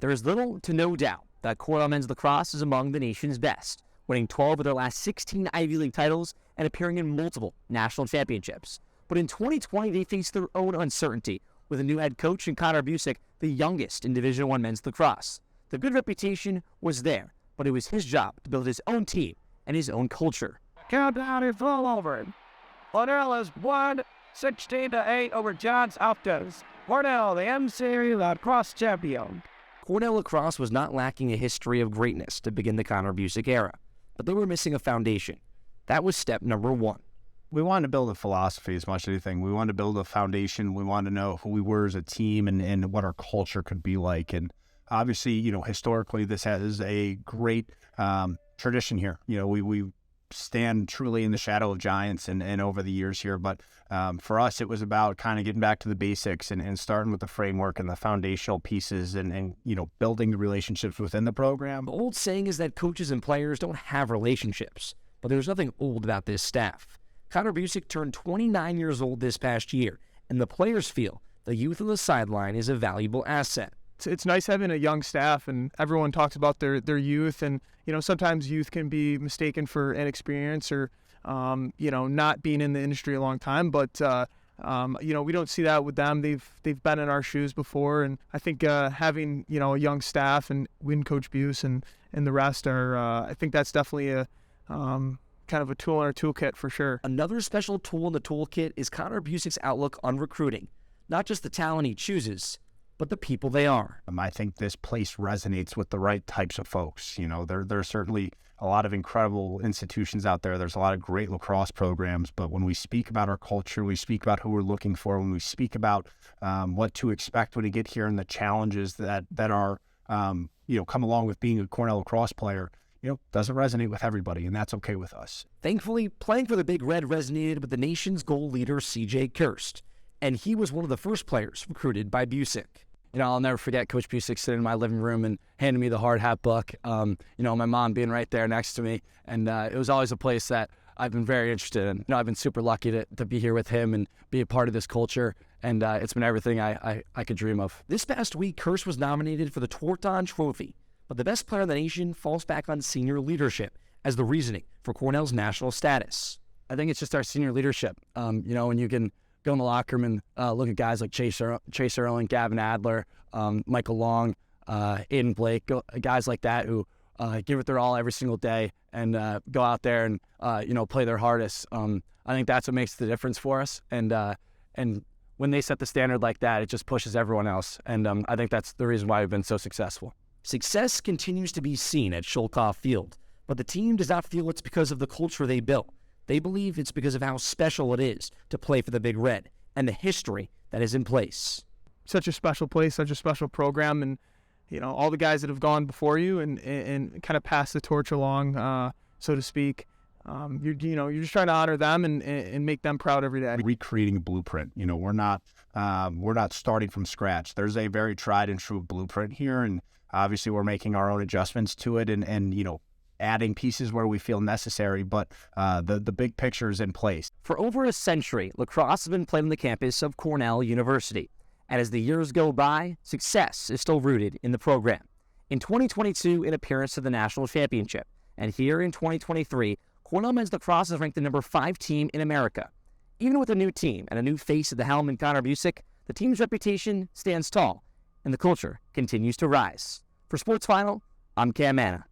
There is little to no doubt that Cornell men's lacrosse is among the nation's best, winning 12 of their last 16 Ivy League titles and appearing in multiple national championships. But in 2020, they faced their own uncertainty, with a new head coach in Connor Busick, the youngest in Division I men's lacrosse. The good reputation was there, but it was his job to build his own team and his own culture. Countdown is all over. Cornell has won 16-8 over Johns Hopkins. Cornell, the M-Series lacrosse champion. Cornell lacrosse was not lacking a history of greatness to begin the Connor Busick era, but they were missing a foundation. That was step number one. We wanted to build a philosophy as much as anything. We wanted to build a foundation. We wanted to know who we were as a team and what our culture could be like. And obviously, historically, this has a great tradition here. We stand truly in the shadow of giants and over the years here. But for us, it was about kind of getting back to the basics and starting with the framework and the foundational pieces and building the relationships within the program. The old saying is that coaches and players don't have relationships, but there's nothing old about this staff. Connor Busick turned 29 years old this past year, and the players feel the youth on the sideline is a valuable asset. It's nice having a young staff, and everyone talks about their youth, and sometimes youth can be mistaken for inexperience or not being in the industry a long time, but we don't see that with them. They've been in our shoes before, and I think having a young staff and Coach Buse and the rest are I think that's definitely a kind of a tool in our toolkit for sure. Another special tool in the toolkit is Connor Busick's outlook on recruiting, not just the talent he chooses, but the people they are. I think this place resonates with the right types of folks. There are certainly a lot of incredible institutions out there. There's a lot of great lacrosse programs, but when we speak about our culture, we speak about who we're looking for, when we speak about what to expect when we get here and the challenges that are come along with being a Cornell lacrosse player, doesn't resonate with everybody, and that's okay with us. Thankfully, playing for the Big Red resonated with the nation's goal leader, C.J. Kirst, and he was one of the first players recruited by Busick. I'll never forget Coach Busick sitting in my living room and handing me the hard hat book, my mom being right there next to me, and it was always a place that I've been very interested in. I've been super lucky to be here with him and be a part of this culture, and it's been everything I could dream of. This past week, Kirst was nominated for the Torton Trophy, but the best player in the nation falls back on senior leadership as the reasoning for Cornell's national status. I think it's just our senior leadership. When you can go in the locker room and look at guys like Chase Erling, Gavin Adler, Michael Long, Aiden Blake, guys like that who give it their all every single day and go out there and play their hardest. I think that's what makes the difference for us. And when they set the standard like that, it just pushes everyone else. And I think that's the reason why we've been so successful. Success continues to be seen at Sholkoff Field, but the team does not feel it's because of the culture they built. They believe it's because of how special it is to play for the Big Red and the history that is in place. Such a special place, such a special program, and all the guys that have gone before you and kind of pass the torch along, so to speak. You're just trying to honor them and make them proud every day. Recreating a blueprint. We're not starting from scratch. There's a very tried and true blueprint here, and obviously we're making our own adjustments to it and adding pieces where we feel necessary, but the big picture is in place. For over a century, lacrosse has been played on the campus of Cornell University. And as the years go by, success is still rooted in the program. In 2022, an appearance to the national championship. And here in 2023, Cornell men's lacrosse is ranked the number 5 team in America. Even with a new team and a new face at the helm in Connor Busick, the team's reputation stands tall, and the culture continues to rise. For Sports Final, I'm Manna.